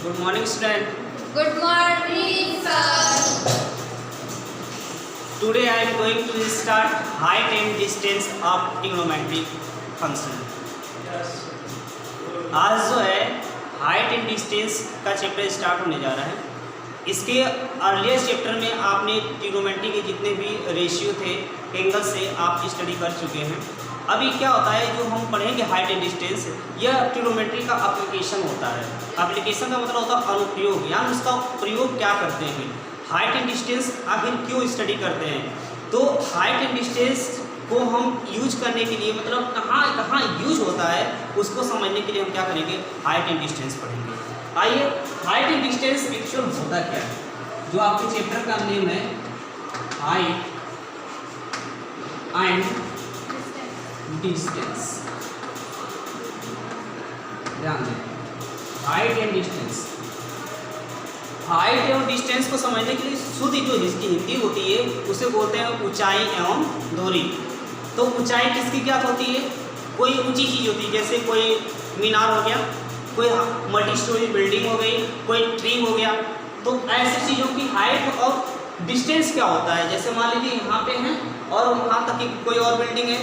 Good morning, student. Good morning, sir. Today I am going to start height and distance of trigonometric function. आज जो है height and distance का chapter start होने जा रहा है। इसके अर्लियर चैप्टर में आपने ट्रिग्नोमेट्री के जितने भी रेशियो थे एंगल से आप स्टडी कर चुके हैं। अभी क्या होता है जो हम पढ़ेंगे हाइट एंड डिस्टेंस, यह ट्रिग्नोमेट्री का एप्लीकेशन होता है। एप्लीकेशन का मतलब होता है अनुप्रयोग, यानी उसका प्रयोग क्या करते हैं। हाइट एंड डिस्टेंस आखिर क्यों स्टडी करते हैं, तो हाइट एंड डिस्टेंस को हम यूज करने के लिए मतलब कहाँ कहाँ यूज होता है उसको समझने के लिए हम क्या करेंगे, हाइट एंड डिस्टेंस पढ़ेंगे। आइए, हाइट एंड डिस्टेंस एक्चुअल होता क्या है, जो आपके चैप्टर का नेम है हाइट एंड डिस्टेंस। ध्यान दें, हाइट एंड डिस्टेंस। हाइट एवं डिस्टेंस को समझने के लिए शुद्ध जो इसकी हिंदी होती है उसे बोलते हैं ऊंचाई एवं दूरी। तो ऊंचाई किसकी क्या होती है, कोई ऊंची चीज़ होती है, जैसे कोई मीनार हो गया, कोई मल्टी स्टोरी बिल्डिंग हो गई, कोई ट्री हो गया। तो ऐसी चीज़ों की हाइट और डिस्टेंस क्या होता है, जैसे मान लीजिए यहाँ पे हैं और वहाँ तक की कोई और बिल्डिंग है,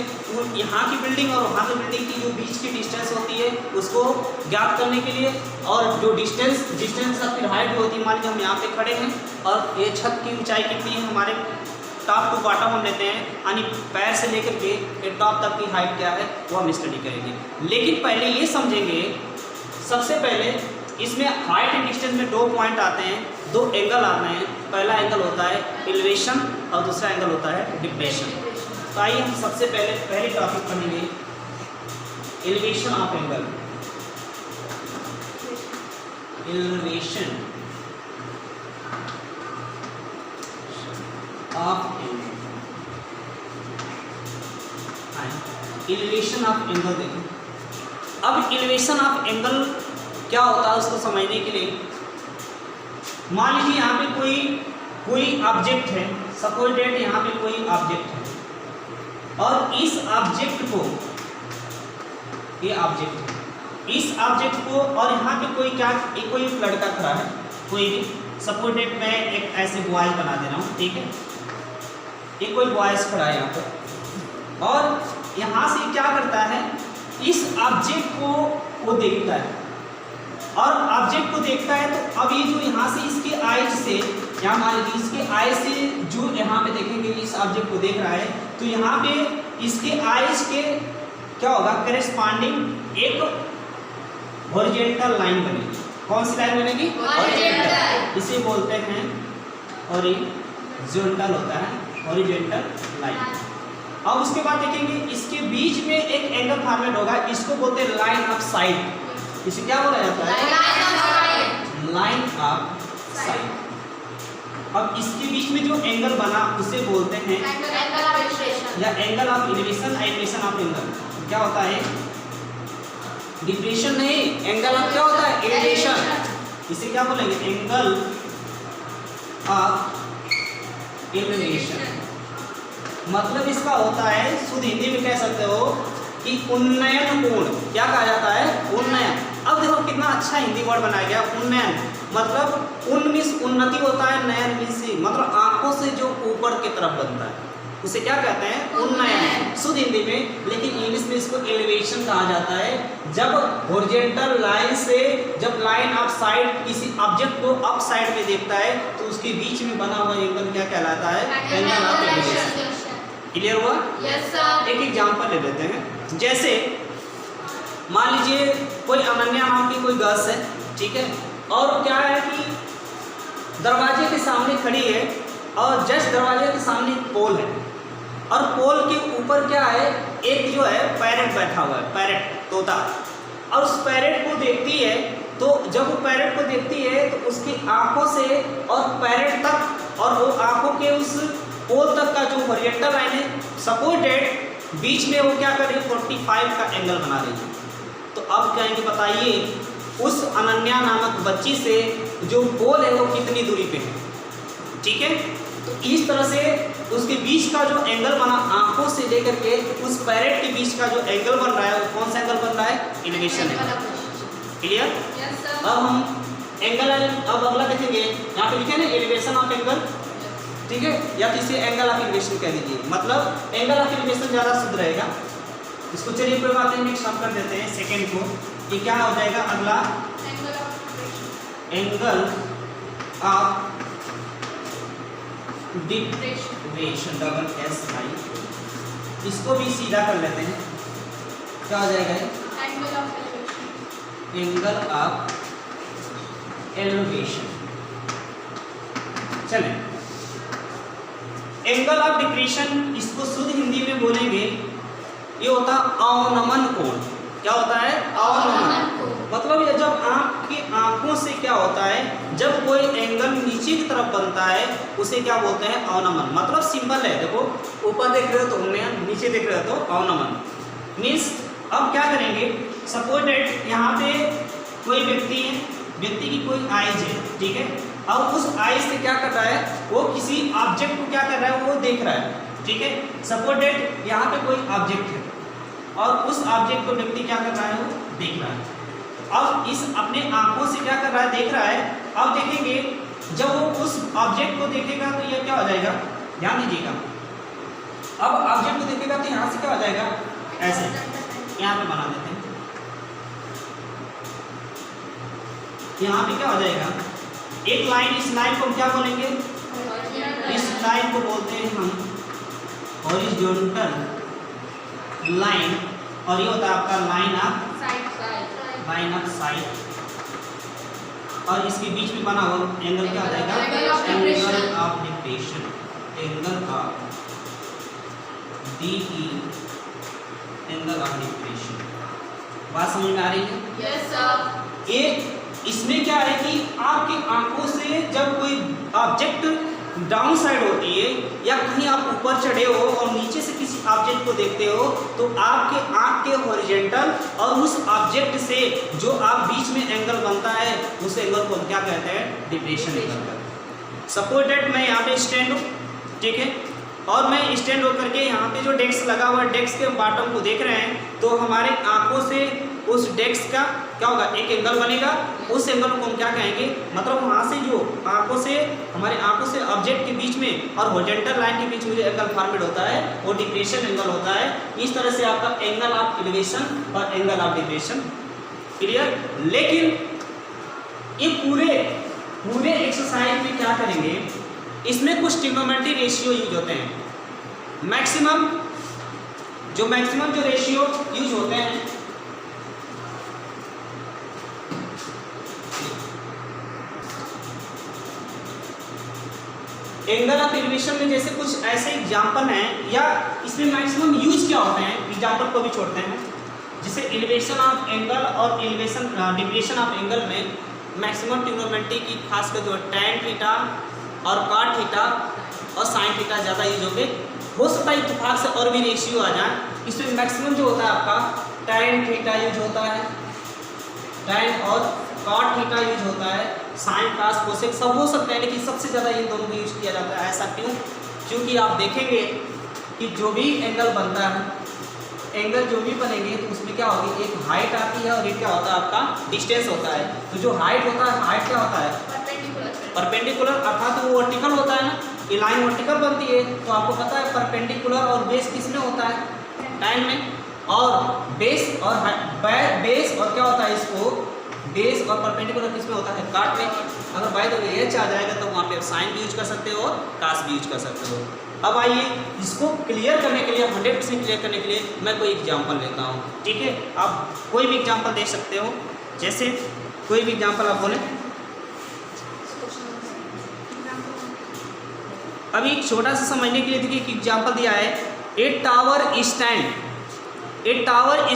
यहाँ की बिल्डिंग और वहाँ की बिल्डिंग की जो बीच की डिस्टेंस होती है उसको ज्ञात करने के लिए, और जो डिस्टेंस का फिर हाइट होती है। मान लीजिए हम यहाँ पे खड़े हैं और ये छत की ऊंचाई कितनी है, हमारे टॉप टू बॉटम हम लेते हैं, यानी पैर से लेकर के टॉप तक की हाइट क्या है वो हम स्टडी करेंगे। लेकिन पहले ये समझेंगे, सबसे पहले इसमें हाइट एंड डिस्टेंस में दो पॉइंट आते हैं, दो एंगल आते हैं। पहला एंगल होता है एलिवेशन और दूसरा एंगल होता है डिप्रेशन। तो आइए हम सबसे पहले टॉपिक पढ़ेंगे elevation of angle. Elevation of angle, elevation of angle देखें। अब एलिवेशन ऑफ एंगल क्या होता है उसको समझने के लिए, मान लीजिए यहाँ पे कोई ऑब्जेक्ट है, सपोज डेट यहाँ पे कोई ऑब्जेक्ट है और इस ऑब्जेक्ट को, ये ऑब्जेक्ट है, इस ऑब्जेक्ट को, और यहाँ पे कोई क्या, कोई लड़का खड़ा है, कोई भी, सपोज डेट मैं एक ऐसे बॉयज बना दे रहा हूँ, ठीक है, ये कोई बॉयज खड़ा है यहाँ पर, और यहाँ से क्या करता है, इस ऑब्जेक्ट को वो देखता है, और ऑब्जेक्ट को देखता है तो अब ये जो यहाँ से इसके आइज से, यहाँ मान लीजिए इसके आइज से जो यहाँ पे देखेंगे इस ऑब्जेक्ट को देख रहा है, तो यहाँ पे इसके आइज के क्या होगा, करेस्पॉन्डिंग एक हॉरिजॉन्टल लाइन बनेगी। कौन सी लाइन बनेगी, हॉरिजॉन्टल। इसे बोलते हैं हॉरिजॉन्टल, होता है हॉरिजॉन्टल लाइन। अब उसके बाद देखेंगे इसके बीच में एक एंगल फॉर्मेट होगा, इसको बोलते हैं लाइन ऑफ साइट। इसे क्या बोला जाता है, लाइन ऑफ साइट। अब इसके बीच में जो एंगल बना उसे बोलते हैं या angle of elevation, elevation of angle. क्या होता है, डिप्रेशन नहीं, एंगल ऑफ क्या होता है, एलिवेशन। इसे क्या बोलेंगे, एंगल ऑफ एलिवेशन। मतलब इसका होता है, शुद्ध हिंदी में कह सकते हो कि उन्नयन कोण। क्या कहा जाता है, उन्नयन। अब देखो कितना अच्छा हिंदी वर्ड बनाया गया, उन्नयन। मतलब उन मीन्स उन्नति होता है, नयन मीन्स मतलब आंखों से जो ऊपर की तरफ बनता है उसे क्या कहते हैं, उन्नयन शुद्ध हिंदी में। लेकिन इंग्लिश में इसको एलिवेशन कहा जाता है, जब हॉरिजॉन्टल लाइन से, जब लाइन ऑफ साइड किसी ऑब्जेक्ट को अप साइड में देखता है तो उसके बीच में बना हुआ एंगल क्या कहलाता है, एंगल ऑफ एलिवेशन। क्लियर हुआ? Yes sir. एक एग्जाम्पल ले लेते हैं, जैसे मान लीजिए कोई अनन्या नाम की कोई गर्ल्स है, ठीक है, और क्या है कि दरवाजे के सामने खड़ी है और जस्ट दरवाजे के सामने एक पोल है, और पोल के ऊपर क्या है, एक जो है पैरेट बैठा हुआ है, पैरेट तोता। और उस पैरेट को देखती है, तो जब वो पैरेट को देखती है तो उसकी आंखों से और पैरेट तक, और वो आंखों के उस पोल तक का जो हॉरिजॉन्टल लाइन है, सपोज डेट बीच में वो क्या कर रही है, 45 का एंगल बना रही है। तो अब कहेंगे बताइए उस अनन्या नामक बच्ची से जो पोल है वो कितनी दूरी पे है, ठीक है। तो इस तरह से उसके बीच का जो एंगल बना आंखों से लेकर के उस पैरेट के बीच का जो एंगल बन रहा है वो कौन सा एंगल बन रहा है, elevation angle. Clear? Yes sir. अब हम एंगल, अब अगला देखेंगे यहाँ पे लिखे ना एलिवेशन ऑफ एंगल, ठीक है, या तो इसे एंगल ऑफ एलिवेशन कह दीजिए, मतलब एंगल ऑफ एलिवेशन ज़्यादा शुद्ध रहेगा। इसको चलिए कोई बात नहीं, नेक्स्ट हम कर देते हैं सेकेंड को। ये क्या हो जाएगा अगला, angle of depression, double S I, इसको भी सीधा कर लेते हैं, क्या हो जाएगा ये, एंगल ऑफ एलिवेशन। चलें, एंगल ऑफ डिप्रेशन इसको शुद्ध हिंदी में बोलेंगे, ये होता है अवनमन कोण। क्या होता है, अवनमन। मतलब ये जब आपकी आंखों से क्या होता है, जब कोई एंगल नीचे की तरफ बनता है उसे क्या बोलते हैं, अवनमन। मतलब सिंपल है, देखो ऊपर देख रहे हो तो उन्हें, नीचे देख रहे हो तो अवनमन मीन्स। अब क्या करेंगे, सपोज दैट यहाँ पे कोई व्यक्ति है, व्यक्ति की कोई आइज है, ठीक है, अब उस आइज से क्या कर रहा है, वो किसी ऑब्जेक्ट को क्या कर रहा है, वो देख रहा है, ठीक है। सपोज दैट यहाँ पे कोई ऑब्जेक्ट है और उस ऑब्जेक्ट को व्यक्ति क्या कर रहा है, वो देख रहा है। अब इस अपने आंखों से क्या कर रहा है, देख रहा है। अब देखेंगे जब वो उस ऑब्जेक्ट को देखेगा तो ये क्या हो जाएगा, ध्यान दीजिएगा, अब ऑब्जेक्ट को देखेगा तो यहाँ से क्या हो जाएगा, ऐसे यहाँ पे बना देते हैं, यहाँ पे क्या हो जाएगा, एक लाइन, इस लाइन को हम क्या बोलेंगे, इस लाइन को बोलते हैं हम हॉरिजॉन्टल लाइन, और ये होता है आपका लाइन ऑफ साइट, और इसके बीच में बना हुआ एंगल क्या हो जाएगा, angle of depression, angle of DE, angle of depression. बात समझ में आ रही है? Yes sir. ये इसमें क्या है कि आपकी आंखों से जब कोई ऑब्जेक्ट डाउन साइड होती है या कहीं आप ऊपर चढ़े हो और नीचे से किसी ऑब्जेक्ट को देखते हो तो आपके आंख के हॉरिजॉन्टल और उस ऑब्जेक्ट से जो आप बीच में एंगल बनता है उस एंगल को हम क्या कहते हैं, डिप्रेशन एंगल। सपोज दैट मैं यहाँ पे स्टैंड हूँ, ठीक है, और मैं स्टैंड होकर के यहाँ पे जो डेस्क लगा हुआ है, डेस्क के बॉटम को देख रहे हैं, तो हमारे आंखों से उस डेस्क का क्या होगा, एक एंगल बनेगा। उस एंगल को हम क्या कहेंगे, मतलब वहाँ से जो आंखों से, हमारे आंखों से ऑब्जेक्ट के बीच में और हॉरिजॉन्टल लाइन के बीच में जो एंगल फॉर्मेट होता है वो डिप्रेशन एंगल होता है। इस तरह से आपका एंगल ऑफ एलिवेशन और एंगल ऑफ डिप्रेशन क्लियर। लेकिन ये पूरे एक्सरसाइज में क्या करेंगे, इसमें कुछ ट्रिग्नोमेट्री रेशियो यूज होते हैं। मैक्सिमम जो रेशियो यूज होते हैं, एंगल ऑफ एलिवेशन में जैसे कुछ ऐसे एग्जाम्पल हैं, या इसमें मैक्सिमम यूज क्या होते हैं, एग्जाम्पल को भी छोड़ते हैं। जैसे एलिवेशन ऑफ एंगल और एलिवेशन डिप्रेशन ऑफ एंगल में मैक्सिमम ट्रिग्नोमेट्री की खासकर जो टैन थीटा और कॉट थीटा और साइन थीटा ज़्यादा यूज होंगे। हो सकता है इत्तेफाक से और भी रेशियो आ जाए। इसमें मैक्सिमम जो होता है आपका टैन थीटा यूज होता है, टैन और कॉट थीटा यूज होता है, साइन कॉस कोसेक सब हो सकता है, लेकिन सबसे ज़्यादा इन दोनों को यूज किया जाता है। ऐसा क्यों? क्योंकि आप देखेंगे कि जो भी एंगल बनता है, एंगल जो भी बनेंगे तो उसमें क्या होगी, एक हाइट आती है और एक क्या होता है आपका डिस्टेंस होता है। तो जो हाइट होता है, हाइट क्या होता है, परपेंडिकुलर, अर्थात वो वर्टिकल होता है ना, ये लाइन वर्टिकल बनती है। तो आपको पता है परपेंडिकुलर और बेस किस में होता है, टाइम में, और बेस और बेस और क्या होता है इसको, बेस और परपेंडिकुलर किस में होता है, काट में। अगर बाय द वे एच आ जाएगा तो वहाँ पे आप साइन भी यूज कर सकते हो और कास भी यूज कर सकते हो। अब आइए इसको क्लियर करने के लिए, 100% क्लियर करने के लिए मैं कोई एग्जांपल लेता हूँ, ठीक है। आप कोई भी एग्जांपल दे सकते हो, जैसे कोई भी एग्जांपल आप बोलें। अभी छोटा सा समझने के लिए देखिए एक एग्जांपल दिया है, ए tower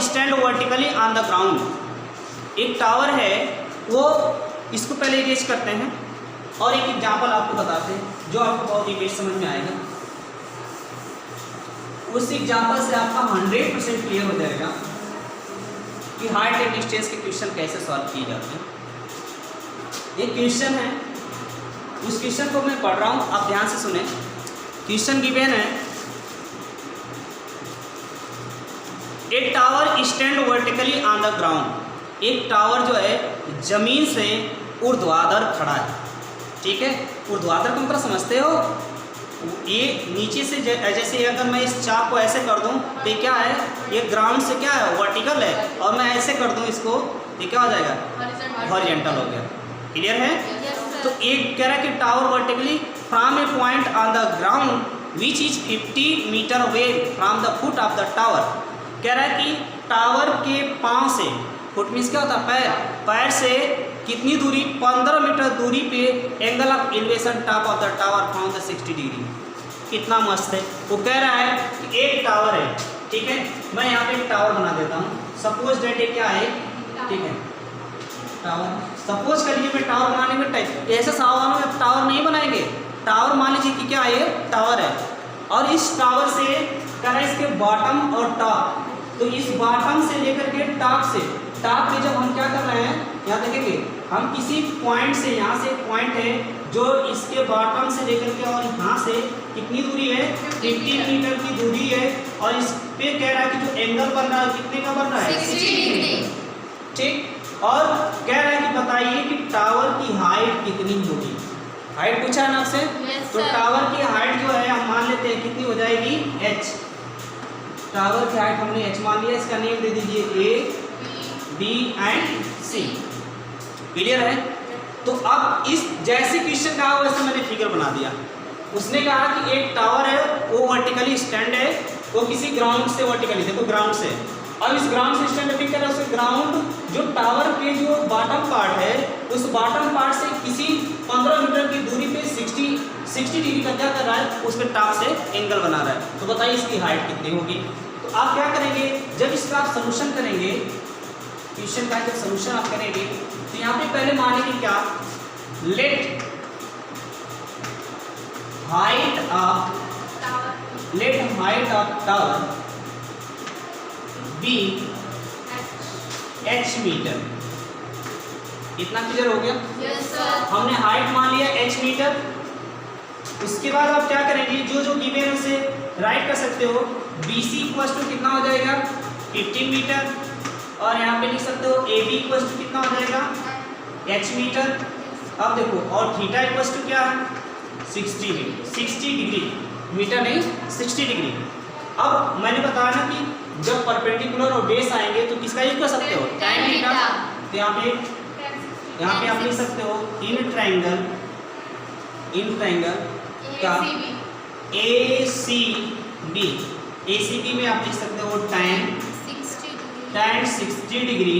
stand vertically on the ground. एक टावर है, वो इसको पहले इरेज करते हैं और एक एग्जांपल आपको बताते हैं जो आपको बहुत इमेज समझ में आएगा। उस एग्जांपल से आपका 100% क्लियर हो जाएगा कि हाइट एंड डिस्टेंस के क्वेश्चन कैसे सॉल्व किए जाते हैं। एक क्वेश्चन है, उस क्वेश्चन को मैं पढ़ रहा हूँ, आप ध्यान से सुने। क्वेश्चन गिवन है, एक tower stand vertically on the ground. एक टावर जो है जमीन से ऊर्ध्वाधर खड़ा है। ठीक है, ऊर्ध्वाधर का मतलब समझते हो, ये नीचे से जैसे अगर मैं इस चाप को ऐसे कर दूं तो ये क्या है, ये ग्राउंड से क्या है, वर्टिकल है, और मैं ऐसे कर दूं इसको, ये क्या हो जाएगा, हॉरिजॉन्टल हो गया। क्लियर है? तो एक कह रहा है कि tower vertically from a point on the ground which is 50 meter away from the foot of the tower. कह रहा है कि टावर के पांव से, फुट मीन्स क्या होता है, पैर, पैर से कितनी दूरी, 15 मीटर दूरी पे angle of elevation top of the tower from the 60 degree. कितना मस्त है। वो कह रहा है कि एक टावर है, ठीक है, मैं यहाँ पे एक टावर बना देता हूँ। सपोज डेट ये क्या है, ठीक है, टावर। सपोज करिए मैं टावर बनाने में टाइप ऐसे सावधानों में टावर नहीं बनाएंगे। टावर मान लीजिए कि क्या है, टावर है, और इस टावर से करें इसके बॉटम और टॉप, तो इस बॉटम से लेकर के टॉप से, टॉप में जब हम क्या कर रहे हैं, यहाँ देखेंगे हम किसी पॉइंट से, यहाँ से पॉइंट है जो इसके बॉटम से लेकर के और यहाँ से कितनी दूरी है, 50 मीटर की दूरी है, और इस पे कह रहा है कि जो एंगल बन रहा है कितने का बन रहा है, 60 डिग्री। ठीक। और कह रहा है कि बताइए कि टावर की हाइट कितनी होगी। हाइट पूछा है ना आपसे, Yes, तो sir. टावर की हाइट जो है हम मान लेते हैं कितनी हो जाएगी, h। टावर की हाइट हमने h मान लिया, इसका नेम दे दीजिए a, b and c। Clear है? तो अब इस जैसे क्वेश्चन कहा वैसे मैंने फिगर बना दिया। उसने कहा कि एक टावर है, वो वर्टिकली स्टैंड है, वो किसी ग्राउंड से वर्टिकली, देखो ग्राउंड से, अब इस ग्राउंड से स्टैंड पिक कर रहा है, उस ग्राउंड जो टावर के जो बॉटम पार्ट है, उस बॉटम पार्ट से किसी 15 मीटर की दूरी पे 60 डिग्री का क्या कर रहा है, उसके टॉप से एंगल बना रहा है। तो बताइए इसकी हाइट कितनी होगी। तो आप क्या करेंगे, जब इसका आप सोल्यूशन करेंगे, क्वेश्चन का जब सोल्यूशन आप करेंगे, तो यहाँ पे पहले मानेंगे क्या, let height of tower be h meter. इतना क्लियर हो गया? Yes, sir. हमने हाइट मान लिया h मीटर। उसके बाद आप क्या करेंगे, जो जो गिवन है उसे राइट कर सकते हो। BC इक्वल्स टू कितना हो जाएगा, 15 मीटर, और यहाँ पे लिख सकते हो AB इक्वल्स टू कितना हो जाएगा, h मीटर। अब देखो, और थीटा इक्वल्स टू क्या है, 60 डिग्री, मीटर नहीं 60 डिग्री। अब मैंने बताया ना कि जब परपेंडिकुलर और बेस आएंगे तो किसका यूज कर सकते हो, tan थीटा। तो यहाँ पे आप लिख सकते हो इन ट्रायंगल का ACB में आप लिख सकते हो tan 60 degree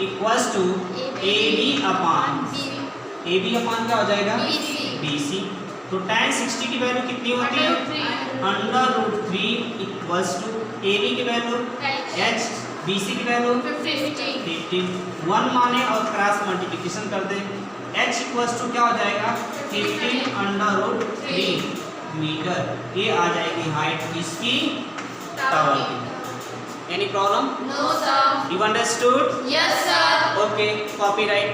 equals to AB upon क्या हो जाएगा, BC। तो tan 60 की वैल्यू कितनी होती है, √3 इक्वल्स टू AB की वैल्यू h, BC की वैल्यू 15। 1 माने और क्रॉस मल्टीप्लिकेशन कर दें, h इक्वल्स टू क्या हो जाएगा, 15 √3 मीटर। ये आ जाएगी हाइट इसकी टावर की। Any problem? No, sir. You understood? Yes, sir. Okay, copyright.